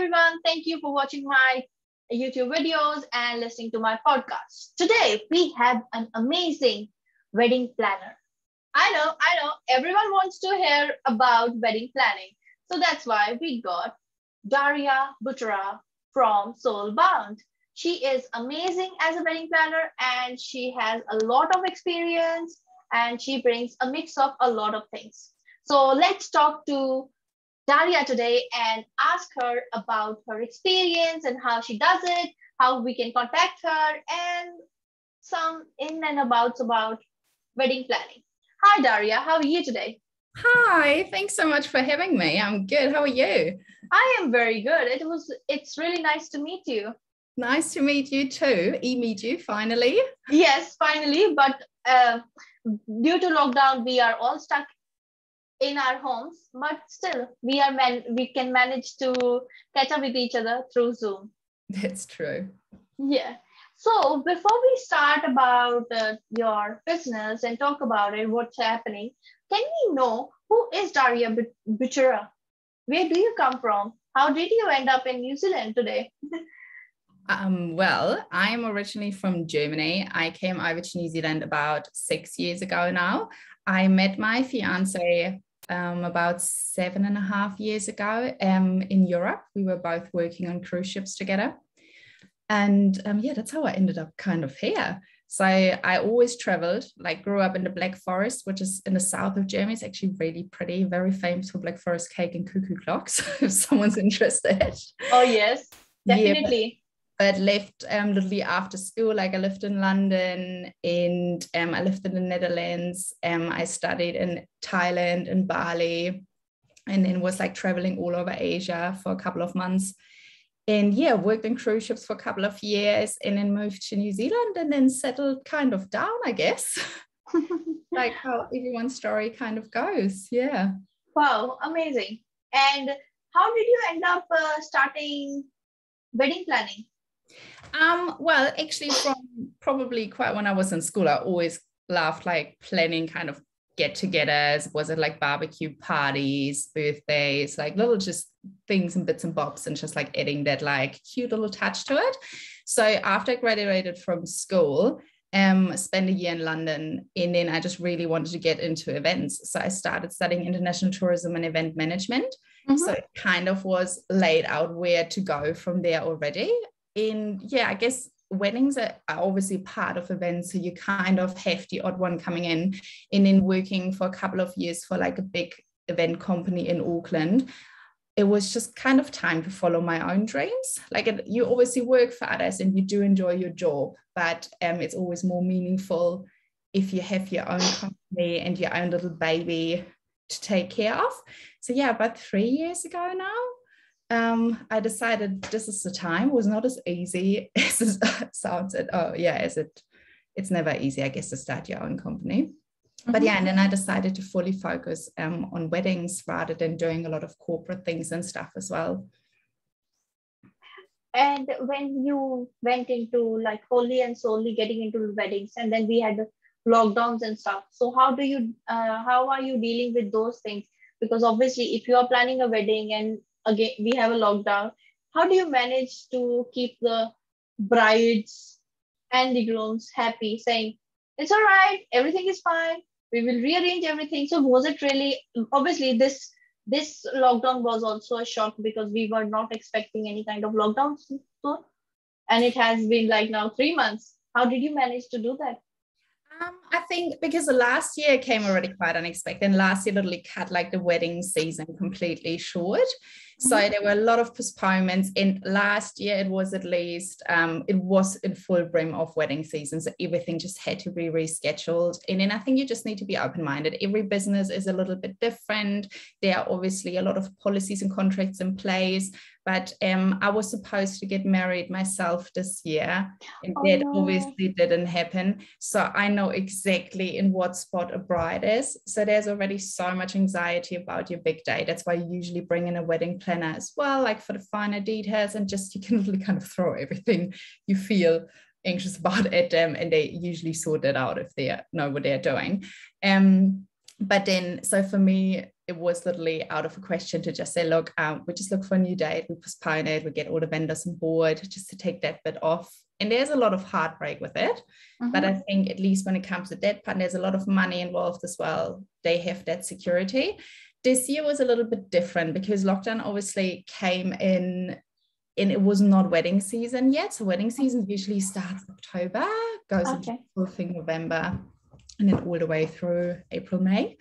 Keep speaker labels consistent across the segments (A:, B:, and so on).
A: everyone. Thank you for watching my YouTube videos and listening to my podcast. Today, we have an amazing wedding planner. I know, everyone wants to hear about wedding planning. So that's why we got Daria Butterer from Soulbound. She is amazing as a wedding planner and she has a lot of experience and she brings a mix of a lot of things. So let's talk to Daria today and ask her about her experience and how she does it, how we can contact her, and some in and abouts about wedding planning. Hi, Daria. How are you today?
B: Hi, thanks so much for having me. I'm good. How are you?
A: I am very good. It's really nice to meet you.
B: Nice to meet you too. Meet you finally.
A: Yes, finally. But due to lockdown, we are all stuck in our homes. But still, we can manage to catch up with each other through Zoom.
B: That's true.
A: Yeah. So before we start about your business and talk about it, what's happening, can we know who is Daria Butterer? Where do you come from? How did you end up in New Zealand today?
B: Well, I'm originally from Germany. I came over to New Zealand about 6 years ago now. I met my fiance about 7.5 years ago in Europe. We were both working on cruise ships together. And yeah, that's how I ended up kind of here. So I always traveled, like grew up in the Black Forest, which is in the south of Germany. It's actually really pretty, very famous for Black Forest cake and cuckoo clocks, if someone's interested.
A: Oh, yes, definitely.
B: Yeah, but left literally after school. Like I lived in London and I lived in the Netherlands. I studied in Thailand and Bali, and then was like traveling all over Asia for a couple of months. And yeah, worked in cruise ships for a couple of years and then moved to New Zealand and then settled kind of down, I guess. Like how everyone's story kind of goes. Yeah.
A: Wow, amazing. And how did you end up starting wedding planning?
B: Well, actually, from probably quite when I was in school, I always loved like planning kind of get-togethers. Was it like barbecue parties, birthdays, like little just things and bits and bobs, and just like adding that like cute little touch to it. So after I graduated from school, spent a year in London, and then I just really wanted to get into events. So I started studying international tourism and event management. Mm-hmm. So it kind of was laid out where to go from there already. And yeah, I guess weddings are obviously part of events, so you kind of have the odd one coming in. And then working for a couple of years for like a big event company in Auckland, it was just kind of time to follow my own dreams. Like you obviously work for others and you do enjoy your job, but it's always more meaningful if you have your own company and your own little baby to take care of. So yeah, about 3 years ago now, I decided this is the time. It was not as easy as it sounds. It's never easy, I guess, to start your own company. Mm-hmm. But yeah, and then I decided to fully focus on weddings rather than doing a lot of corporate things and stuff as well.
A: And when you went into like wholly and solely getting into weddings, and then we had lockdowns and stuff. So how are you dealing with those things? Because obviously, if you are planning a wedding and again we have a lockdown, how do you manage to keep the brides and the grooms happy, saying it's all right, everything is fine, we will rearrange everything? So was it really, obviously this lockdown was also a shock because we were not expecting any kind of lockdown, and it has been like now 3 months. How did you manage to do that?
B: I think because the last year came already quite unexpected, and last year literally cut like the wedding season completely short. So there were a lot of postponements, and last year it was at least, it was in full brim of wedding season. So everything just had to be rescheduled. And then I think you just need to be open-minded. Every business is a little bit different. There are obviously a lot of policies and contracts in place, but I was supposed to get married myself this year, and that obviously didn't happen. So I know exactly in what spot a bride is. So there's already so much anxiety about your big day. That's why you usually bring in a wedding planner as well, like for the finer details, and just you can really kind of throw everything you feel anxious about at them, and they usually sort it out if they know what they're doing. But then, so for me, it was literally out of a question to just say, look, we just look for a new date, we postpone it, we get all the vendors on board just to take that bit off. And there's a lot of heartbreak with it. But I think at least when it comes to that part, there's a lot of money involved as well. They have that security. This year was a little bit different because lockdown obviously came in and it was not wedding season yet. So wedding season usually starts October, goes into full thing November, and then all the way through April, May.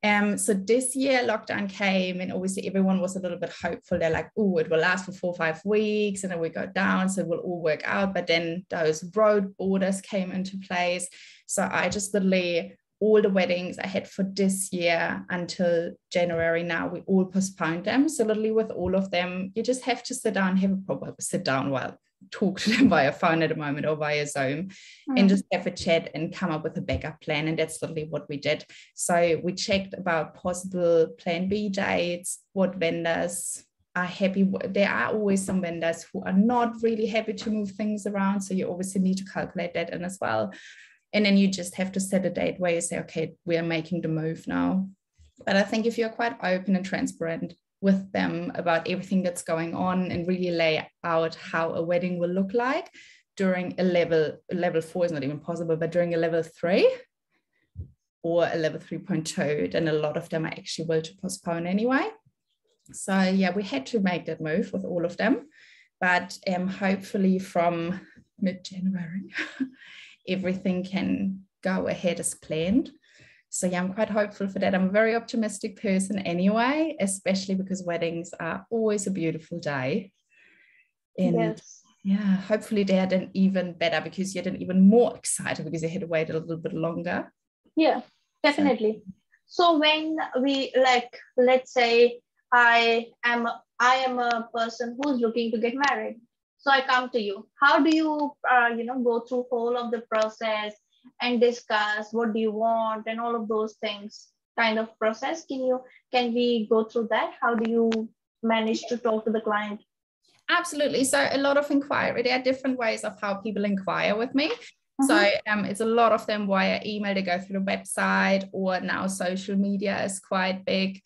B: So this year lockdown came and obviously everyone was a little bit hopeful. They're like, oh, it will last for 4 or 5 weeks and then we go down, so it will all work out. But then those road borders came into place. So I just literally, all the weddings I had for this year until January now, we all postponed them. So literally with all of them, you just have to sit down, have a proper sit down while talk to them via phone at the moment or via Zoom and just have a chat and come up with a backup plan. And that's literally what we did. So we checked about possible plan B dates, what vendors are happy. There are always some vendors who are not really happy to move things around. So you obviously need to calculate that in as well. And then you just have to set a date where you say, okay, we are making the move now. But I think if you're quite open and transparent with them about everything that's going on and really lay out how a wedding will look like during a level 4 is not even possible, but during a level 3 or a level 3.2, then a lot of them are actually will to postpone anyway. So yeah, we had to make that move with all of them, but hopefully from mid-January, everything can go ahead as planned. So yeah, I'm quite hopeful for that. I'm a very optimistic person anyway, especially because weddings are always a beautiful day. And yeah, hopefully they're then even better because you're then even more excited because you had to wait a little bit longer.
A: Yeah, definitely. So when we let's say I am a person who's looking to get married. So I come to you. How do you, go through whole of the process and discuss what do you want and all of those things kind of process? Can we go through that? How do you manage to talk to the client?
B: Absolutely. So a lot of inquiry. There are different ways of how people inquire with me. So it's a lot of them via email. They go through the website, or now social media is quite big.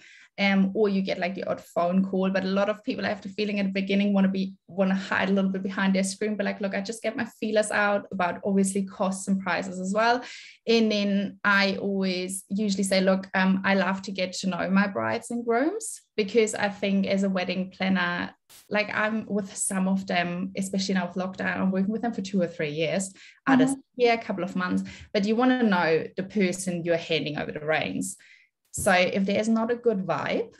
B: Or you get like the odd phone call, but a lot of people, I have the feeling at the beginning want to hide a little bit behind their screen, but like, look, I just get my feelers out about obviously costs and prices as well. And then I always usually say, look, I love to get to know my brides and grooms, because I think as a wedding planner, like I'm with some of them, especially now with lockdown, I'm working with them for 2 or 3 years, others a couple of months, but you want to know the person you're handing over the reins. So if there's not a good vibe,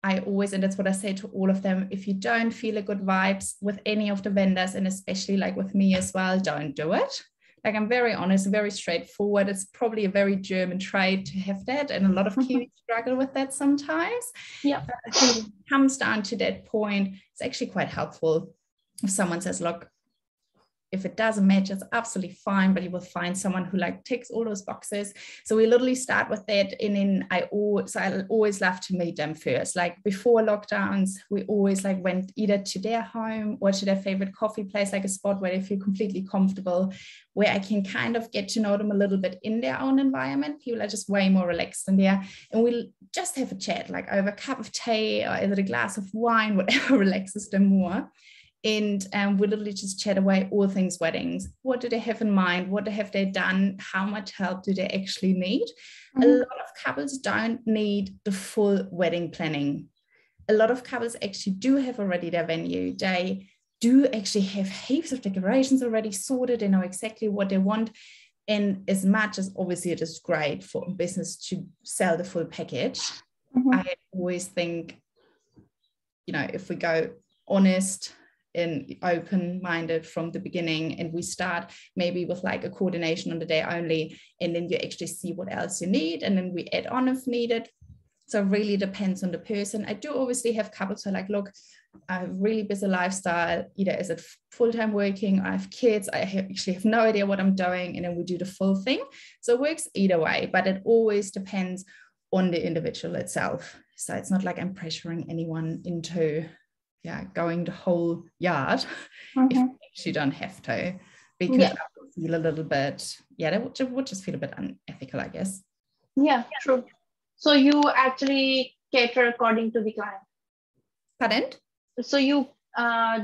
B: I always, and that's what I say to all of them, if you don't feel a good vibes with any of the vendors, and especially like with me as well, don't do it. Like, I'm very honest, very straightforward. It's probably a very German trait to have that, and a lot of Kiwis struggle with that sometimes.
A: Yeah.
B: But I think it comes down to that point. It's actually quite helpful if someone says, look, if it doesn't match, it's absolutely fine, but you will find someone who like ticks all those boxes. So we literally start with that. And then I always love to meet them first. Like before lockdowns, we always like went either to their home or to their favorite coffee place, like a spot where they feel completely comfortable, where I can kind of get to know them a little bit in their own environment. People are just way more relaxed in there. And we'll just have a chat, like over a cup of tea or over a glass of wine, whatever relaxes them more. And we literally just chat away all things weddings. What do they have in mind? What have they done? How much help do they actually need? A lot of couples don't need the full wedding planning. A lot of couples actually do have already their venue. They do actually have heaps of decorations already sorted. They know exactly what they want. And as much as obviously it is great for a business to sell the full package, I always think, if we go honest and open-minded from the beginning, and we start maybe with like a coordination on the day only, and then you actually see what else you need, and then we add on if needed. So it really depends on the person. I do obviously have couples who are like, look, I have a really busy lifestyle, either is it full-time working, I have kids, I actually have no idea what I'm doing, and then we do the full thing. So it works either way, but it always depends on the individual itself. So it's not like I'm pressuring anyone into going the whole yard if you don't have to, because I would feel a little bit, that would just feel a bit unethical, I guess.
A: Yeah, true. So you actually cater according to the client?
B: Pardon?
A: So you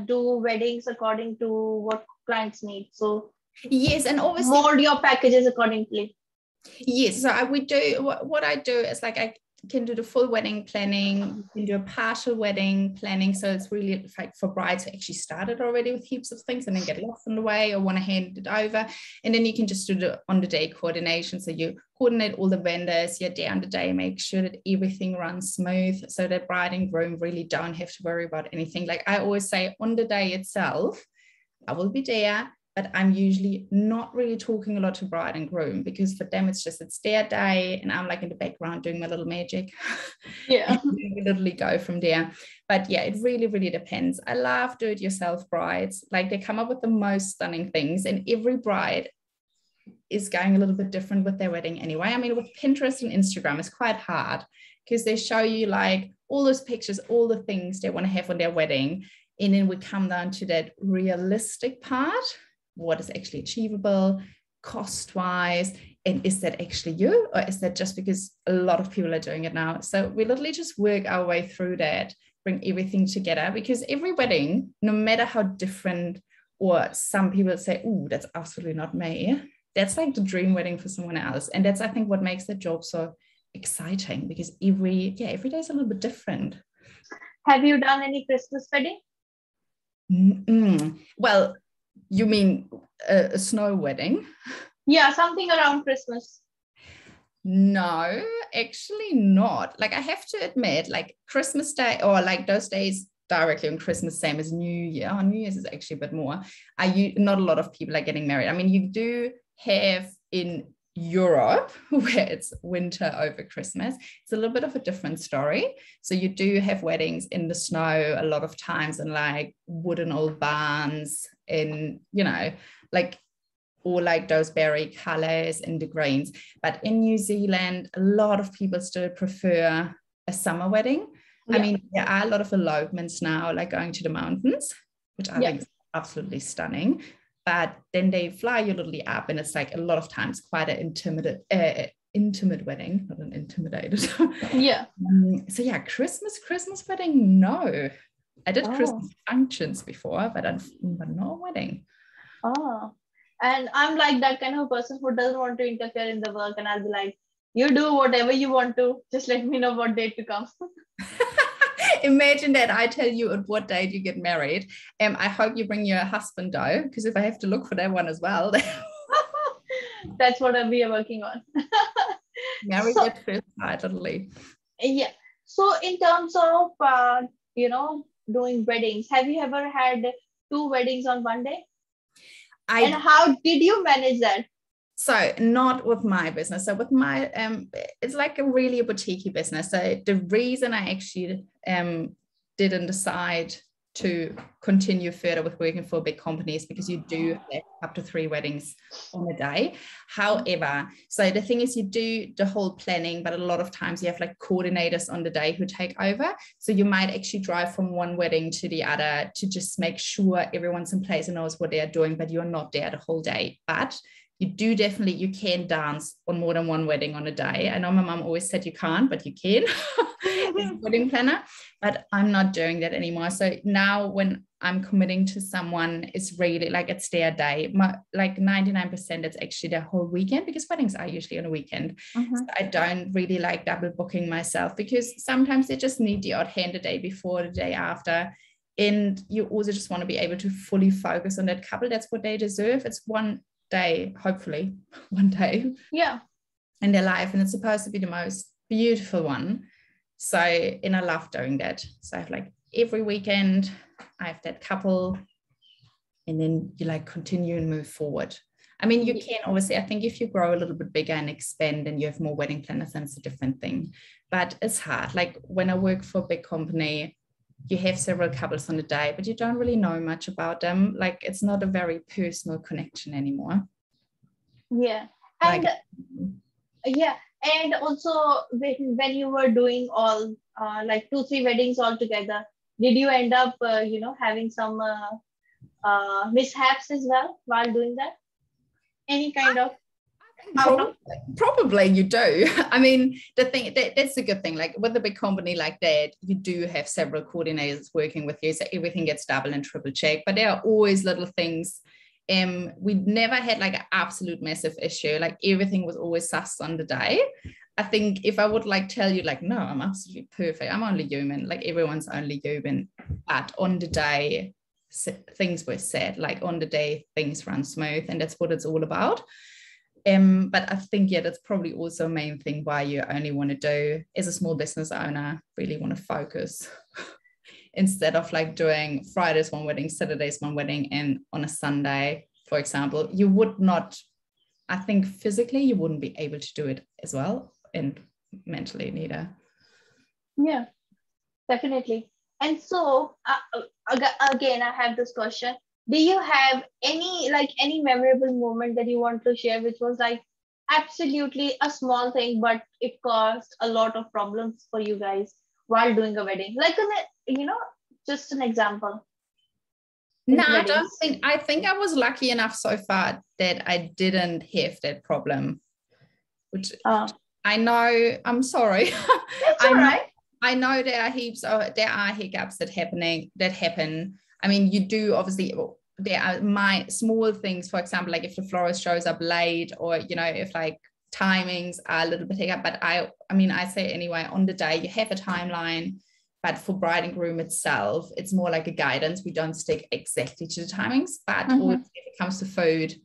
A: do weddings according to what clients need. So
B: Yes, and obviously
A: mold your packages accordingly.
B: yes. So we do what I do is like I can do the full wedding planning, you can do a partial wedding planning. So it's really like for brides who actually started already with heaps of things and then get lost in the way or want to hand it over. And then you can just do the on the day coordination. So you coordinate all the vendors, you're there on the day, make sure that everything runs smooth so that bride and groom really don't have to worry about anything. Like I always say, on the day itself, I will be there, but I'm usually not really talking a lot to bride and groom because for them it's their day and I'm like in the background doing my little magic.
A: Yeah.
B: We literally go from there. But yeah, it really, really depends. I love do-it-yourself brides. Like they come up with the most stunning things and every bride is going a little bit different with their wedding anyway. I mean, with Pinterest and Instagram, it's quite hard because they show you like all those pictures, all the things they want to have on their wedding. And then we come down to that realistic part. What is actually achievable cost-wise, and is that actually you, or is that just because a lot of people are doing it now? So we literally just work our way through that, bring everything together, because every wedding, no matter how different, or some people say, oh, that's absolutely not me, that's like the dream wedding for someone else. And that's, I think, what makes the job so exciting, because every day is a little bit different.
A: Have you done any Christmas wedding?
B: Well, you mean a snow wedding?
A: Yeah, something around Christmas.
B: No, actually not. Like I have to admit, like Christmas Day or like those days directly on Christmas, same as New Year. Oh, New Year's is actually a bit more. Not a lot of people are getting married. I mean, you do have in Europe where it's winter over Christmas, it's a little bit of a different story. So you do have weddings in the snow a lot of times in like wooden old barns in, like or like those berry colors and the greens. But in New Zealand, a lot of people still prefer a summer wedding. Yeah. I mean, there are a lot of elopements now, like going to the mountains, which I think is absolutely stunning. But then they fly you literally up, and it's like a lot of times quite an intimate wedding, not an intimidated.
A: Yeah.
B: So yeah, Christmas wedding, no. I did Christmas functions before, but not a wedding.
A: Oh, and I'm like that kind of person who doesn't want to interfere in the work, and I'll be like, you do whatever you want to, just let me know what date to come.
B: Imagine that I tell you at what date you get married. I hope you bring your husband though, because if I have to look for that one as well.
A: That's what we are working on.
B: Married at first sight, totally.
A: Yeah. So in terms of, doing weddings, have you ever had 2 weddings on one day? And how did you manage that?
B: So not with my business. So with my, it's like a really boutique business. So the reason I actually didn't decide to continue further with working for big companies because you do have up to 3 weddings on a day. However, so the thing is you do the whole planning, but a lot of times you have like coordinators on the day who take over. So you might actually drive from one wedding to the other to just make sure everyone's in place and knows what they are doing, but you're not there the whole day. But you can dance on more than one wedding on a day. I know my mom always said you can't, but you can as a wedding planner, but I'm not doing that anymore. So now when I'm committing to someone, it's really like it's their day. Like 99%, it's actually their whole weekend because weddings are usually on a weekend. So I don't really like double booking myself because sometimes they just need the odd hand the day before, the day after. And you also just want to be able to fully focus on that couple. That's what they deserve. It's one day, hopefully one day in their life, and it's supposed to be the most beautiful one. So, and I love doing that. So I have like every weekend I have that couple, and then you like continue and move forward. I mean, you can obviously, I think if you grow a little bit bigger and expand and you have more wedding planners, then it's a different thing, but it's hard. Like when I work for a big company, you have several couples on a day, but you don't really know much about them. Like it's not a very personal connection anymore.
A: Yeah. And and also when you were doing all like 2-3 weddings all together, did you end up having some mishaps as well while doing that? Any kind of? out of?
B: Probably you do. I mean, the thing that's a good thing. Like with a big company like that, you do have several coordinators working with you, so everything gets double and triple checked. But there are always little things. We never had like an absolute massive issue. Like everything was always sussed on the day. I think if I would like tell you like, no, I'm absolutely perfect. I'm only human. Like everyone's only human. But on the day, things were said. Like on the day, things run smooth, and that's what it's all about. But I think, yeah, that's probably also a main thing why you only want to do, as a small business owner, really want to focus instead of like doing Fridays one wedding, Saturdays one wedding, and on a Sunday, for example, you would not, I think physically you wouldn't be able to do it as well, and mentally neither.
A: Yeah, definitely. And so again, I have this question. Do you have any memorable moment that you want to share, which was like absolutely a small thing, but it caused a lot of problems for you guys while doing a wedding? Like just an example
B: No,
A: in
B: I don't
A: weddings.
B: think. I think I was lucky enough so far that I didn't have that problem, which I know. I'm sorry.
A: It's
B: I
A: all
B: know.
A: right.
B: I know there are there are hiccups that happen. I mean, you do obviously. There are my small things, for example, like if the florist shows up late, or if like timings are a little bit hiccup. But I mean, I say anyway, on the day you have a timeline. But for bride and groom itself, it's more like a guidance. We don't stick exactly to the timings, but always if it comes to food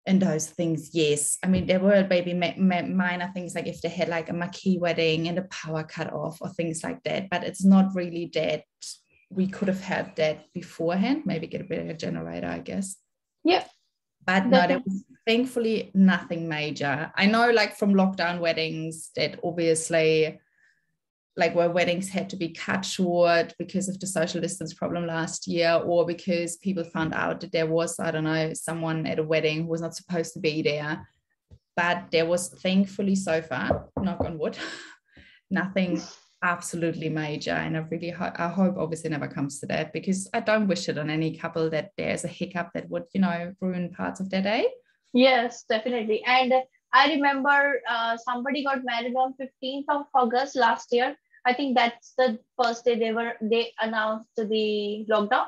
B: and those things, yes. I mean, there were maybe minor things, like if they had like a marquee wedding and a power cut off or things like that, but it's not really that. We could have had that beforehand, maybe get a bit of a generator, I guess.
A: Yeah.
B: But no, there was thankfully nothing major. I know like from lockdown weddings that obviously like where weddings had to be cut short because of the social distance problem last year, or because people found out that there was, I don't know, someone at a wedding who was not supposed to be there. But there was thankfully so far, knock on wood, nothing absolutely major. And I hope obviously never comes to that, because I don't wish it on any couple that there's a hiccup that would, ruin parts of their day.
A: Yes, definitely. And I remember somebody got married on 15th of August last year. I think that's the first day they announced the lockdown,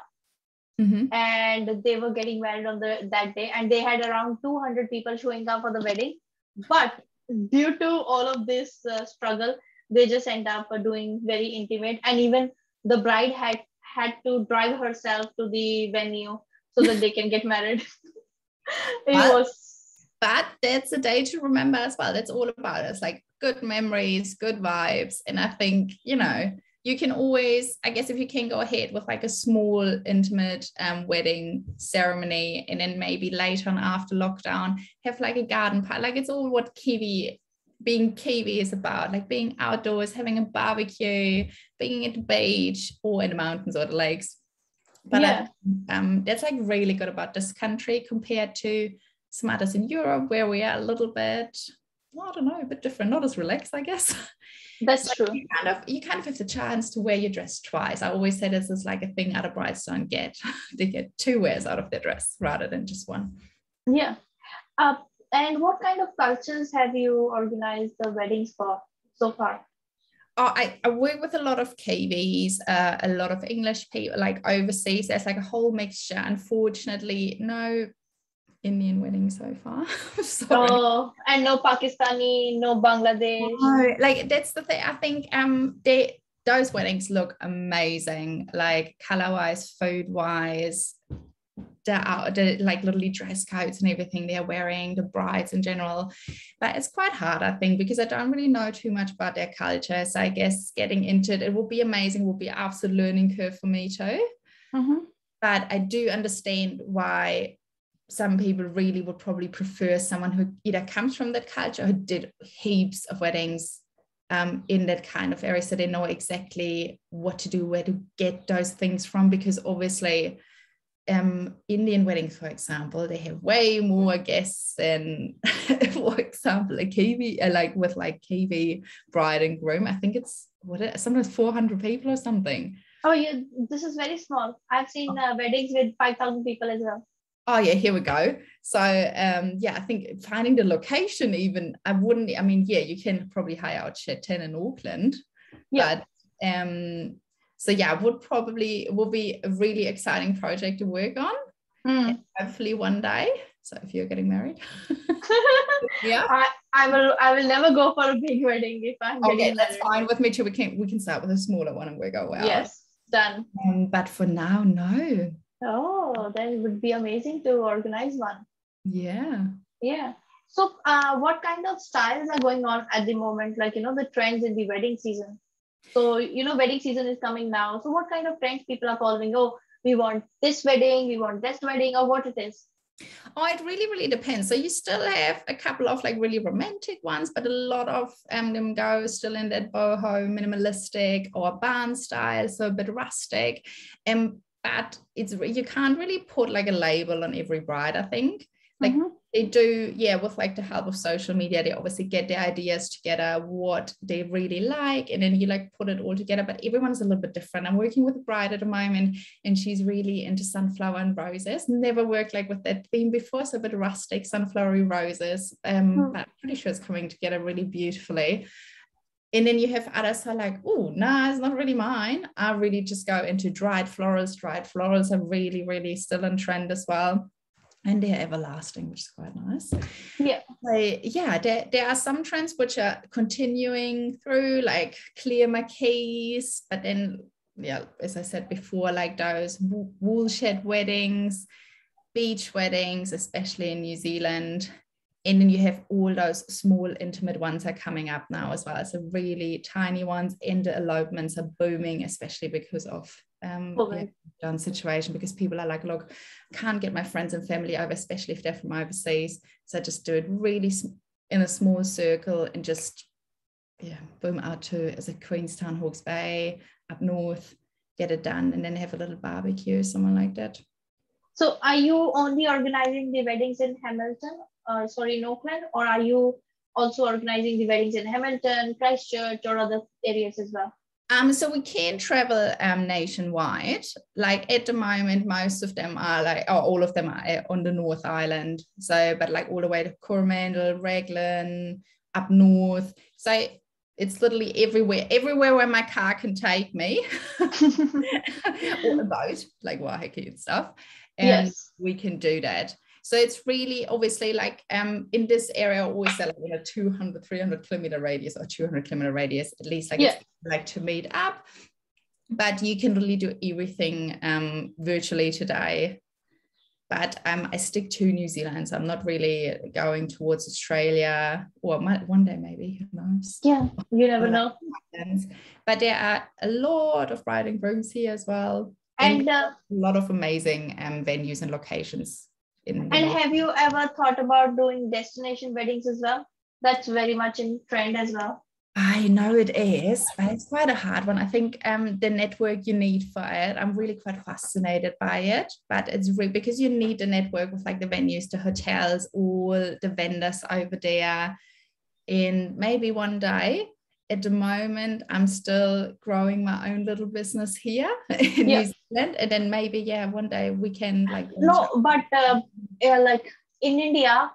A: and they were getting married on that day, and they had around 200 people showing up for the wedding. But due to all of this struggle, they just end up doing very intimate, and even the bride had to drive herself to the venue so that they can get married.
B: But that's a day to remember as well. That's all about it. It's like good memories, good vibes. And I think, you can always, I guess, if you can go ahead with like a small, intimate wedding ceremony, and then maybe later on after lockdown, have like a garden party. Like it's all what being Kiwi is about, like being outdoors, having a barbecue, being at the beach or in the mountains or the lakes. But
A: yeah.
B: That's like really good about this country compared to some others in Europe, where we are a little bit, I don't know, a bit different, not as relaxed, I guess.
A: That's true.
B: You kind of have the chance to wear your dress twice. I always say this is like a thing other brides don't get. They get two wears out of their dress rather than just one.
A: Yeah. And what kind of cultures have you organized the weddings for so far?
B: Oh, I work with a lot of Kiwis, a lot of English people, like overseas. There's like a whole mixture. Unfortunately, no Indian wedding so far.
A: Oh, and no Pakistani, no Bangladesh.
B: No, like that's the thing. I think those weddings look amazing, like color wise, food wise, the like literally dress codes and everything they're wearing, the brides in general. But it's quite hard, I think, because I don't really know too much about their culture. So I guess getting into it will be amazing, will be an absolute learning curve for me too. But I do understand why some people really would probably prefer someone who either comes from that culture, who did heaps of weddings in that kind of area, so they know exactly what to do, where to get those things from, because obviously Indian weddings, for example, they have way more guests than, for example, a Kiwi, like with like Kiwi bride and groom. I think it's sometimes 400 people or something.
A: Oh, yeah, this is very small. I've seen weddings with 5,000 people as well.
B: Oh yeah, here we go. So yeah, I think finding the location even, I mean, yeah, you can probably hire out Shed 10 in Auckland,
A: Yeah.
B: but so yeah, it will be a really exciting project to work on. And hopefully one day. So if you're getting married. Yeah.
A: I will never go for a big wedding if I'm
B: Okay,
A: getting
B: that's
A: married.
B: fine with me too. We can start with a smaller one and work our way out.
A: Yes, done.
B: But for now, no.
A: Oh, then it would be amazing to organize one.
B: Yeah.
A: Yeah. So, what kind of styles are going on at the moment? Like, the trends in the wedding season. So, wedding season is coming now. So, what kind of trends people are following? Oh, we want this wedding, we want this wedding, or what it is?
B: Oh, it really, really depends. So you still have a couple of like really romantic ones, but a lot of them go still in that boho, minimalistic or barn style, so a bit rustic. But you can't really put like a label on every bride, I think. Like they do, yeah, with like the help of social media, they obviously get the ideas together, what they really like, and then you like put it all together. But everyone's a little bit different. I'm working with a bride at the moment, and she's really into sunflower and roses. Never worked like with that theme before, so a bit rustic, sunflowery roses. But I'm pretty sure it's coming together really beautifully. And then you have others who are like, oh, nah, it's not really mine. I really just go into dried florals. Dried florals are really, really still in trend as well. And they're everlasting, which is quite nice.
A: Yeah.
B: Yeah, there are some trends which are continuing through, like clear marquees, but then, yeah, as I said before, like those wool shed weddings, beach weddings, especially in New Zealand. And then you have all those small intimate ones are coming up now as well. So really tiny ones, and the elopements are booming, especially because of done situation, because people are like, look, can't get my friends and family over, especially if they're from overseas. So just do it really in a small circle and just boom out to as a Queenstown, Hawke's Bay, up north, get it done, and then have a little barbecue, something like that.
A: So are you only organizing the weddings in Hamilton, in Auckland, or are you also organizing the weddings in Hamilton, Christchurch, or other areas as well?
B: So we can travel nationwide. Like at the moment, most of them are all of them are on the North Island. So, but like all the way to Coromandel, Raglan, up north. So it's literally everywhere where my car can take me, or a boat, like Waiheke and stuff. And we can do that. So it's really obviously like in this area, I always say like in a 200, 300 kilometer radius or 200 kilometer radius, at least it's like to meet up. But you can really do everything virtually today. But I stick to New Zealand, so I'm not really going towards Australia, or one day maybe, who knows?
A: Yeah, you never know.
B: But there are a lot of bride and grooms here as well,
A: and
B: a lot of amazing venues and locations.
A: And have you ever thought about doing destination weddings as well? That's very much in trend as well.
B: I know it is, but it's quite a hard one. I think the network you need for it, I'm really quite fascinated by it, but it's really because you need the network with like the venues, the hotels, all the vendors over there. And maybe one day, at the moment, I'm still growing my own little business here in New Zealand. And then maybe, one day we can like...
A: No, but like in India,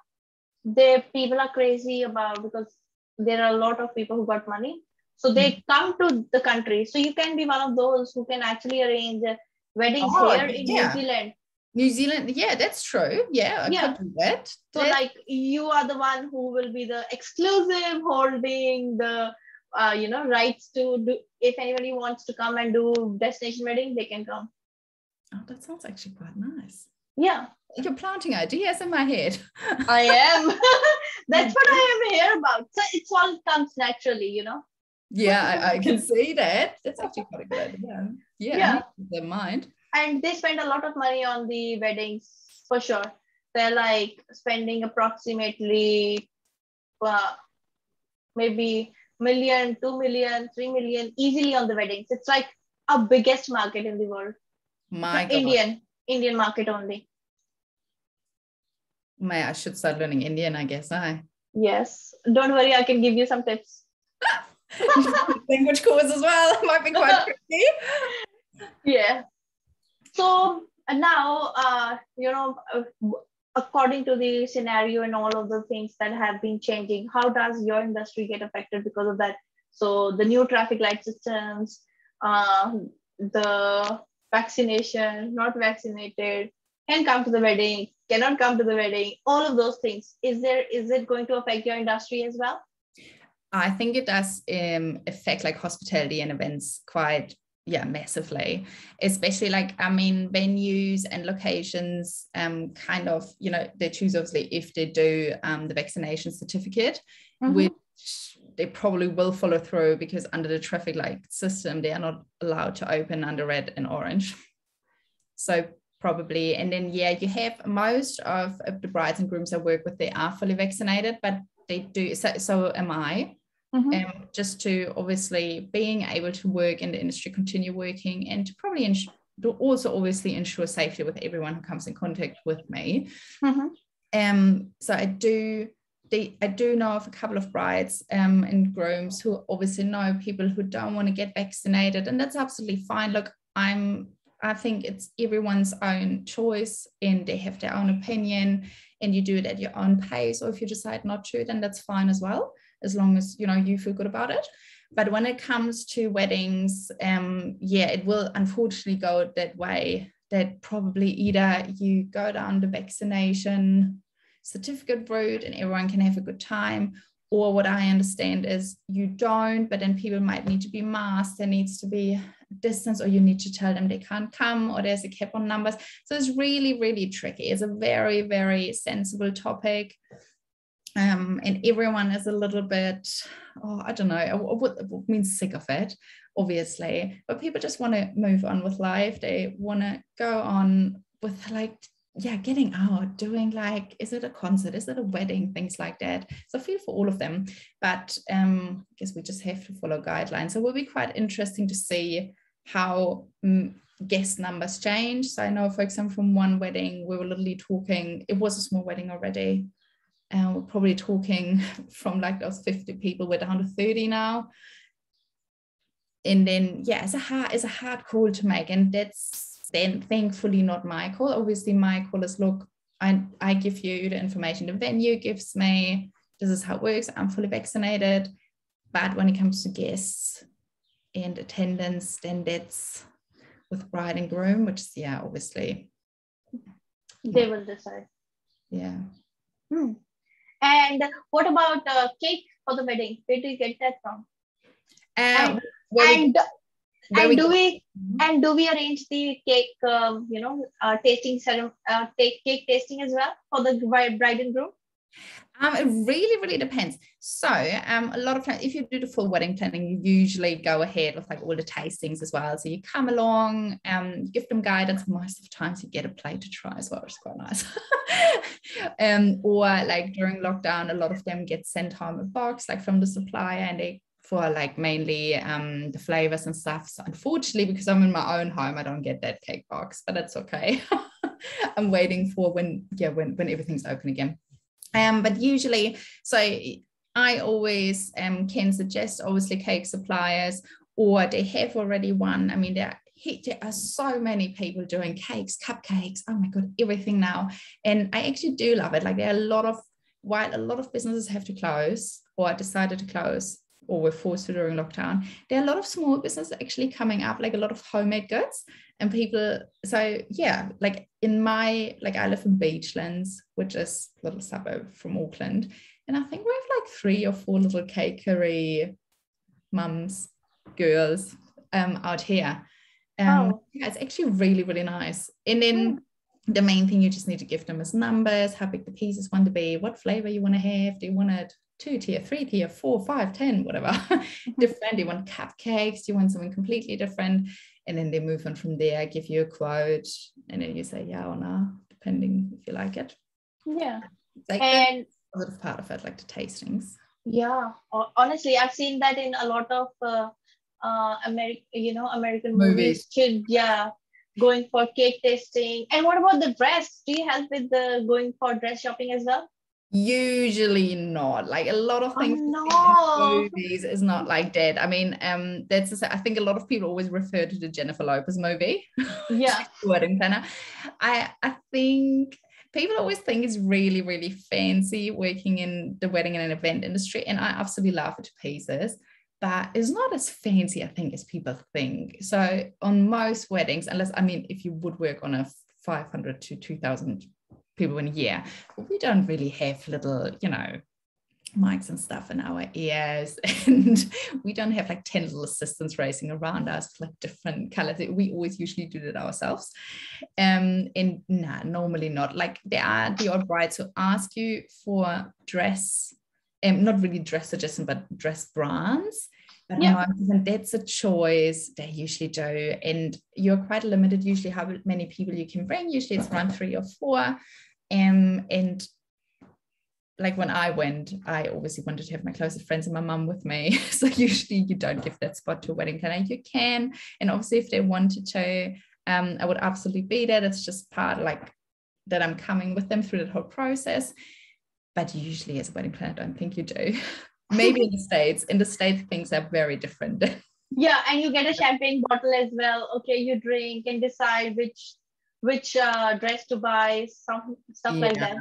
A: people are crazy about, because there are a lot of people who got money. So they come to the country. So you can be one of those who can actually arrange weddings here in New Zealand.
B: New Zealand, yeah, that's true. Yeah, I could do that.
A: So like you are the one who will be the exclusive holding the rights to do. If anybody wants to come and do destination wedding, they can come.
B: Oh, that sounds actually quite nice.
A: Yeah.
B: You're planting ideas in my head.
A: I am. That's what I am here about. So it all comes naturally,
B: Yeah, I can see that. That's actually quite a good idea. Yeah. Their mind.
A: And they spend a lot of money on the weddings, for sure. They're like spending approximately maybe million, 2 million, 3 million easily on the weddings. It's like our biggest market in the world.
B: My God.
A: Indian market only.
B: I should start learning Indian, I guess.
A: Yes. Don't worry, I can give you some tips.
B: Language course as well. It might be quite tricky.
A: Yeah. So And now, according to the scenario and all of the things that have been changing, how does your industry get affected because of that? So the new traffic light systems, uh, the vaccination, not vaccinated, can come to the wedding, cannot come to the wedding, all of those things. Is it going to affect your industry as well?
B: I think it does affect like hospitality and events quite massively, especially like, I mean, venues and locations kind of, they choose obviously if they do the vaccination certificate, which they probably will follow through, because under the traffic light system they are not allowed to open under red and orange. So probably, and then you have most of the brides and grooms I work with, they are fully vaccinated, but they do, so am I. Just to obviously being able to work in the industry, continue working, and to probably also obviously ensure safety with everyone who comes in contact with me. So I do know of a couple of brides and grooms who obviously know people who don't want to get vaccinated, and that's absolutely fine. Look, I think it's everyone's own choice, and they have their own opinion, and you do it at your own pace. Or if you decide not to, then that's fine as well, as long as you feel good about it. But when it comes to weddings, it will unfortunately go that way, that probably either you go down the vaccination certificate route and everyone can have a good time, or what I understand is you don't, but then people might need to be masked, there needs to be distance, or you need to tell them they can't come, or there's a cap on numbers. So it's really, really tricky. It's a very, very sensible topic. And everyone is a little bit, I don't know, I would mean sick of it, obviously, but people just want to move on with life. They want to go on with getting out, doing is it a concert, is it a wedding, things like that. So I feel for all of them, but I guess we just have to follow guidelines. So it will be quite interesting to see how guest numbers change. So I know, for example, from one wedding, we were literally talking, it was a small wedding already, and we're probably talking from those 50 people, we're down to 30 now. And then, it's a hard call to make. And that's then thankfully not my call. Obviously, my call is, look, I give you the information the venue gives me. This is how it works. I'm fully vaccinated. But when it comes to guests and attendance, then that's with bride and groom, which is, obviously.
A: They will decide.
B: Yeah.
A: And what about cake for the wedding? Where do you get that from? Do we arrange the cake, tasting ceremony, cake tasting as well for the bride and groom?
B: It really, really depends. So a lot of times, if you do the full wedding planning, you usually go ahead with all the tastings as well. So you come along, give them guidance. Most of the times you get a plate to try as well, which is quite nice. Or during lockdown, a lot of them get sent home a box from the supplier, and they for mainly the flavors and stuff. So unfortunately, because I'm in my own home, I don't get that cake box, but that's okay. I'm waiting for when everything's open again. But usually, so I always can suggest obviously cake suppliers, or they have already one. I mean, there are so many people doing cakes, cupcakes, oh my God, everything now. And I actually do love it. There are while a lot of businesses have to close or decided to close, or were forced to during lockdown, there are a lot of small businesses actually coming up, a lot of homemade goods, and people. So in my, I live in Beachlands, which is a little suburb from Auckland, and I think we have 3 or 4 little cakery mums, girls out here. It's actually really, really nice. And then the main thing you just need to give them is numbers, how big the pieces want to be, what flavor you want to have. Do you want it 2-tier, 3-tier, 4, 5, 10, whatever. Different. Do you want cupcakes? Do you want something completely different? And then they move on from there, give you a quote, and then you say yeah or no, depending if you like it.
A: Yeah.
B: And a little part of it, the tastings.
A: Yeah. Honestly, I've seen that in a lot of American movies. Going for cake tasting. And what about the dress? Do you help with the going for dress shopping as well?
B: Usually not. Like a lot of
A: Oh
B: things
A: no.
B: in movies is not like that. I mean, I think a lot of people always refer to the Jennifer Lopez movie.
A: Yeah.
B: Wedding planner. I think people always think it's really, really fancy working in the wedding and an event industry, and I absolutely love it to pieces. But it's not as fancy, I think, as people think. So on most weddings, if you would work on a 500 to 2,000 people in a year, we don't really have little, mics and stuff in our ears, and we don't have like 10 little assistants racing around us with like different colors. We always usually do it ourselves. And nah, normally not. Like there are the odd brides who ask you for dress, not really dress suggestion, but dress brands. But
A: Yeah.
B: that's a choice they usually do. And you're quite limited usually how many people you can bring. Usually it's around 3 or 4. And like when I went, I obviously wanted to have my closest friends and my mum with me. So usually you don't give that spot to a wedding planner. You can. And obviously if they wanted to, I would absolutely be there. It's just part like that I'm coming with them through that whole process. But usually as a wedding planner, I don't think you do. Maybe in the States, things are very different.
A: Yeah, and you get a champagne bottle as well. Okay, you drink and decide which dress to buy, some stuff like that.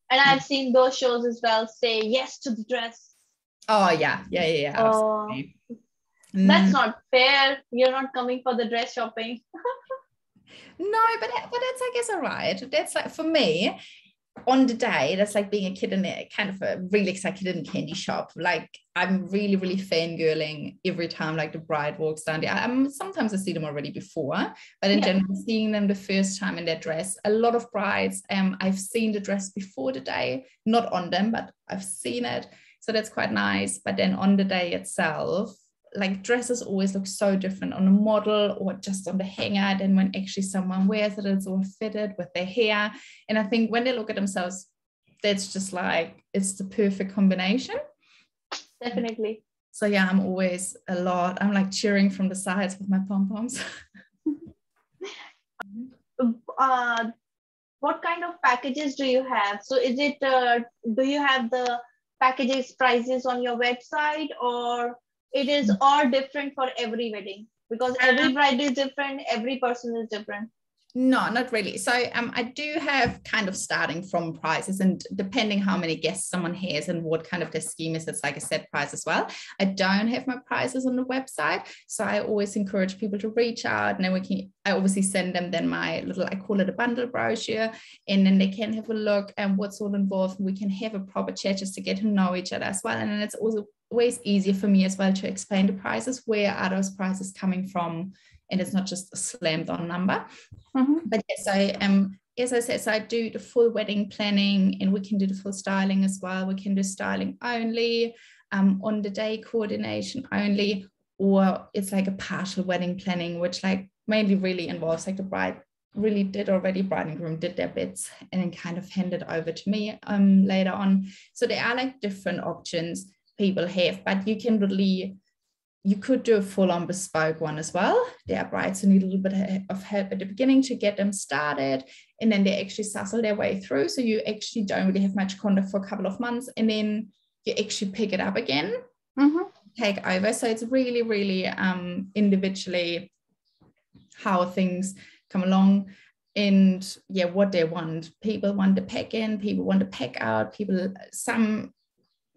A: And I've seen those shows as well. Say yes to the dress.
B: Oh yeah. Absolutely.
A: That's not fair. You're not coming for the dress shopping.
B: No, but that's I guess all right. That's like for me. On the day, that's like being a kid in a kind of a really excited kid in a candy shop. Like I'm really, really fangirling every time like the bride walks down there. Sometimes I see them already before, but in general, seeing them the first time in their dress. A lot of brides, I've seen the dress before the day, not on them, but I've seen it. So that's quite nice. But then on the day itself, like dresses always look so different on a model or just on the hanger than when actually someone wears it. It's all fitted with their hair. And I think when they look at themselves, that's just like, it's the perfect combination.
A: Definitely.
B: So yeah, I'm like cheering from the sides with my pom-poms.
A: What kind of packages do you have? So is it, do you have the packages prices on your website, or it is all different for every wedding? Because every bride is different, every person is different.
B: No, not really. So I do have kind of starting from prices, and depending how many guests someone has and what kind of their scheme is, it's like a set price as well. I don't have my prices on the website. So I always encourage people to reach out, and then I obviously send them then my I call it a bundle brochure, and then they can have a look at what's all involved. We can have a proper chat just to get to know each other as well. And then it's also always easier for me as well to explain the prices. Where are those prices coming from? And it's not just a slammed on number. But yes, as I said, so I do the full wedding planning, and we can do the full styling as well. We can do styling only, on the day coordination only, or it's like a partial wedding planning, which like mainly really involves like the bride and groom did their bits and then kind of handed over to me later on. So there are like different options people have, but you could do a full-on bespoke one as well. There are brides who need a little bit of help at the beginning to get them started, and then they actually sussle their way through. So you actually don't really have much contact for a couple of months, and then you actually pick it up again, take over. So it's really, really individually how things come along, and what they want. People want to pack in, people want to pack out, some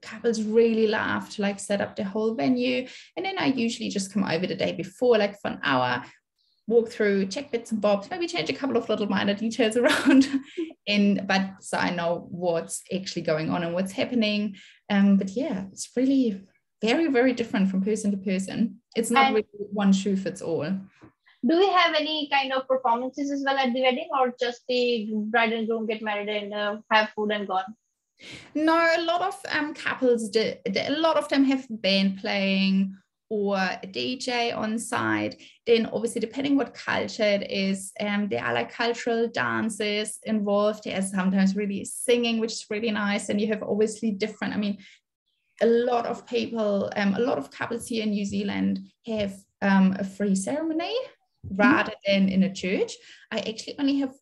B: couples really love to like set up the whole venue, and then I usually just come over the day before, like for an hour, walk through, check bits and bobs, maybe change a couple of little minor details around, but so I know what's actually going on and what's happening. But yeah, it's really very, very different from person to person. It's not really one shoe fits all.
A: Do we have any kind of performances as well at the wedding, or just the bride and groom get married and have food and gone?
B: No, a lot of couples a lot of them have band playing or a DJ on site. Then obviously depending what culture it is, there are like cultural dances involved. There's sometimes really singing, which is really nice. And you have obviously different, a lot of people, a lot of couples here in New Zealand have a free ceremony rather than in a church. I actually only have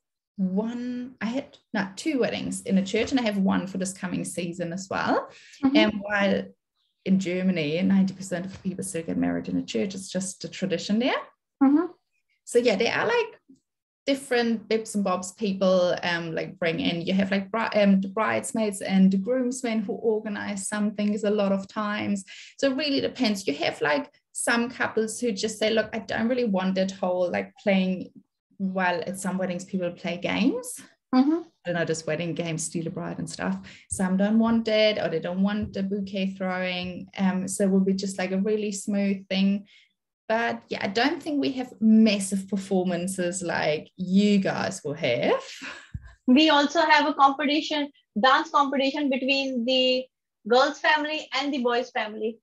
B: I had two weddings in a church, and I have one for this coming season as well. And while in Germany, 90% of people still get married in a church, it's just a tradition there. So yeah, there are like different bits and bobs people like bring in. You have like the bridesmaids and the groomsmen who organize some things a lot of times. So it really depends. You have like some couples who just say, look, I don't really want that whole like playing, while at some weddings people play games. I don't know, just wedding games, steal a bride and stuff. Some don't want that, or they don't want the bouquet throwing. So it will be just like a really smooth thing. But yeah, I don't think we have massive performances like you guys will have.
A: We also have a competition, dance competition between the girls' family and the boys' family.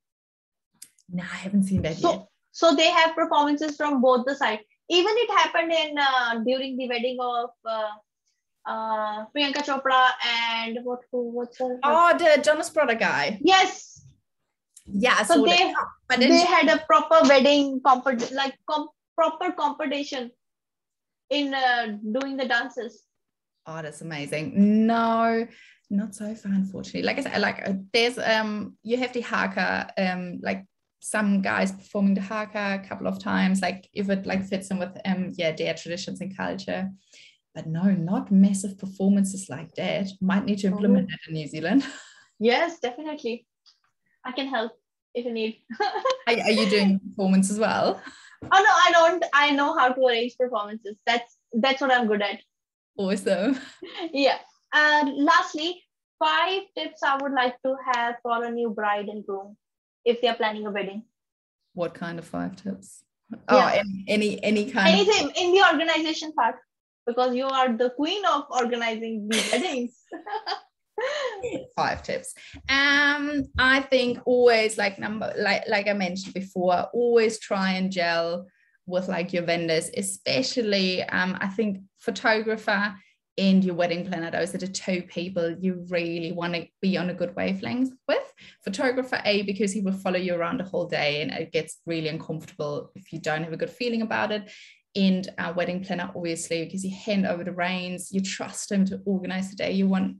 B: No, I haven't seen that yet.
A: So they have performances from both the sides. Even it happened during the wedding of Priyanka Chopra and what's her?
B: Oh, the Jonas Brother guy.
A: Yes.
B: Yeah,
A: so they had a proper wedding proper competition in doing the dances.
B: Oh, that's amazing. No, not so far, unfortunately. Like I said, like there's you have the haka, like some guys performing the haka a couple of times, like if it like fits in with their traditions and culture. But no, not massive performances like that. Might need to implement that in New Zealand.
A: Yes, definitely. I can help if you need.
B: Are you doing performance as well?
A: Oh no, I don't. I know how to arrange performances. That's what I'm good at.
B: Awesome.
A: Yeah. Lastly, 5 tips I would like to have for a new bride and groom if they are planning a wedding.
B: What kind of 5 tips?
A: Yeah.
B: Oh, any kind.
A: Anything in the organization part, because you are the queen of organizing these weddings.
B: 5 tips. I think always like I mentioned before, always try and gel with like your vendors, especially I think photographer and your wedding planner. Those are the 2 people you really want to be on a good wavelength with. Photographer, because he will follow you around the whole day and it gets really uncomfortable if you don't have a good feeling about it. And our wedding planner, obviously, because you hand over the reins, you trust him to organize the day you want,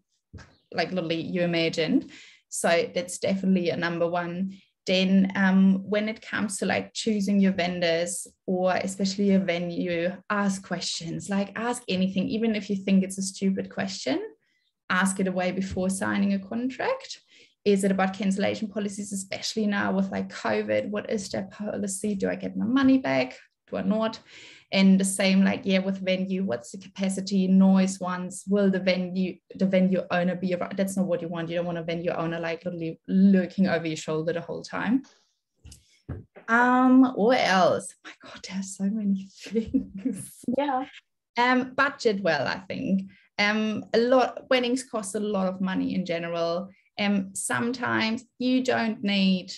B: like literally you imagined. So that's definitely a number 1. Then when it comes to like choosing your vendors or especially your venue, ask questions, like ask anything, even if you think it's a stupid question, ask it away before signing a contract. Is it about cancellation policies, especially now with like COVID? What is their policy? Do I get my money back? Do I not? And the same, like, with venue, what's the capacity, noise ones? Will the venue owner be around? That's not what you want. You don't want a venue owner like literally lurking over your shoulder the whole time. What else? My God, there's so many things.
A: Yeah.
B: Budget well, I think. Weddings cost a lot of money in general. Sometimes you don't need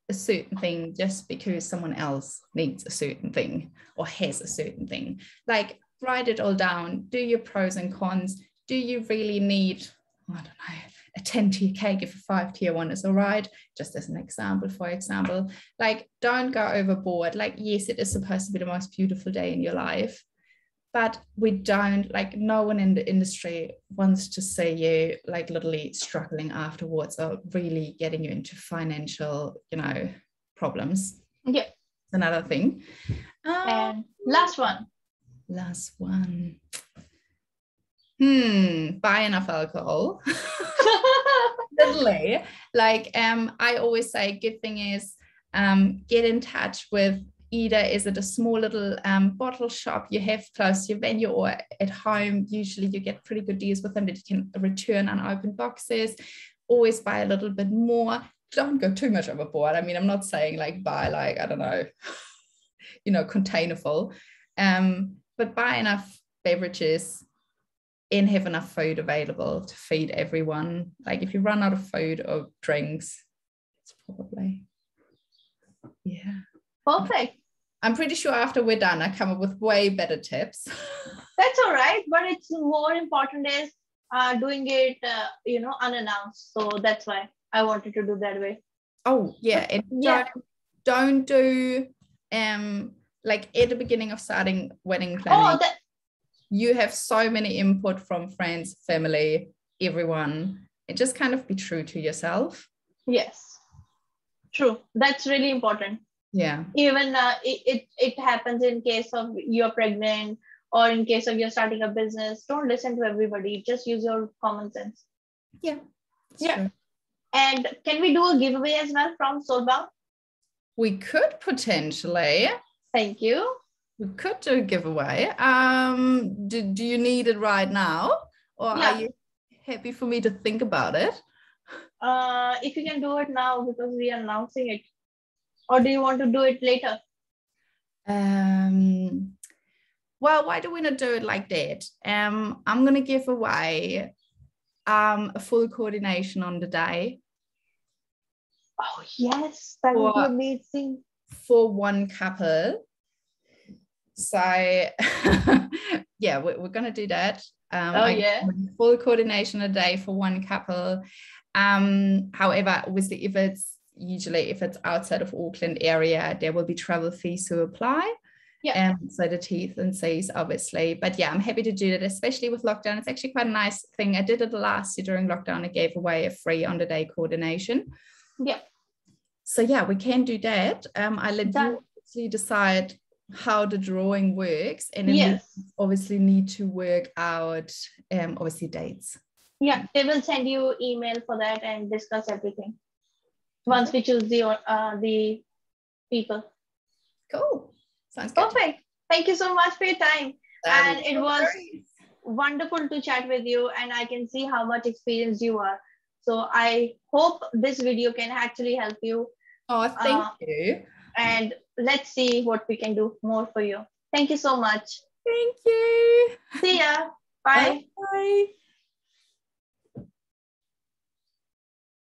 B: a certain thing just because someone else needs a certain thing or has a certain thing. Like, write it all down, do your pros and cons. Do you really need, I don't know, a 10-tier cake if a 5-tier one is all right? Just as an example, for example, like, don't go overboard. Like, yes, it is supposed to be the most beautiful day in your life, but we don't, like, no one in the industry wants to see you like literally struggling afterwards or really getting you into financial, problems.
A: Yeah.
B: Another thing.
A: And last one.
B: Buy enough alcohol. Literally. Like, I always say, good thing is get in touch with, either is it a small little bottle shop you have close to your venue, or at home, usually you get pretty good deals with them that you can return unopened boxes. Always buy a little bit more. Don't go too much overboard. I mean, I'm not saying like buy like, I don't know, container full, but buy enough beverages and have enough food available to feed everyone. Like, if you run out of food or drinks, it's probably,
A: Perfect.
B: I'm pretty sure after we're done, I come up with way better tips.
A: That's all right. But it's more important is doing it, unannounced. So that's why I wanted to do that way.
B: Oh, yeah. And don't do, like, at the beginning of starting wedding planning. you have so many input from friends, family, everyone, and just kind of be true to yourself.
A: Yes, true. That's really important.
B: Yeah.
A: Even it happens in case of you're pregnant or in case of you're starting a business. Don't listen to everybody. Just use your common sense.
B: Yeah.
A: Yeah.
B: True.
A: And can we do a giveaway as well from Soulbound?
B: We could potentially.
A: Thank you.
B: We could do a giveaway. Do you need it right now? Or are you happy for me to think about it?
A: If you can do it now because we are announcing it. Or do you want to do it later?
B: Well, why do we not do it like that? I'm going to give away a full coordination on the day.
A: Oh, yes. That would be amazing.
B: For one couple. So yeah, we're going to do that. Full coordination a day for one couple. However, obviously if it's outside of Auckland area, there will be travel fees to apply.
A: Yeah.
B: So the T's and C's obviously, but yeah, I'm happy to do that, especially with lockdown. It's actually quite a nice thing. I did it last year during lockdown. I gave away a free on the day coordination.
A: Yeah.
B: So yeah, we can do that. I let you actually decide how the drawing works, and then we obviously need to work out obviously dates.
A: Yeah, they will send you email for that and discuss everything once we choose the people.
B: Cool. Sounds good.
A: Perfect. Thank you so much for your time. And it was wonderful to chat with you, and I can see how much experienced you are. So I hope this video can actually help you.
B: Oh, thank you.
A: And let's see what we can do more for you. Thank you so much.
B: Thank you.
A: See ya. Bye.
B: Bye.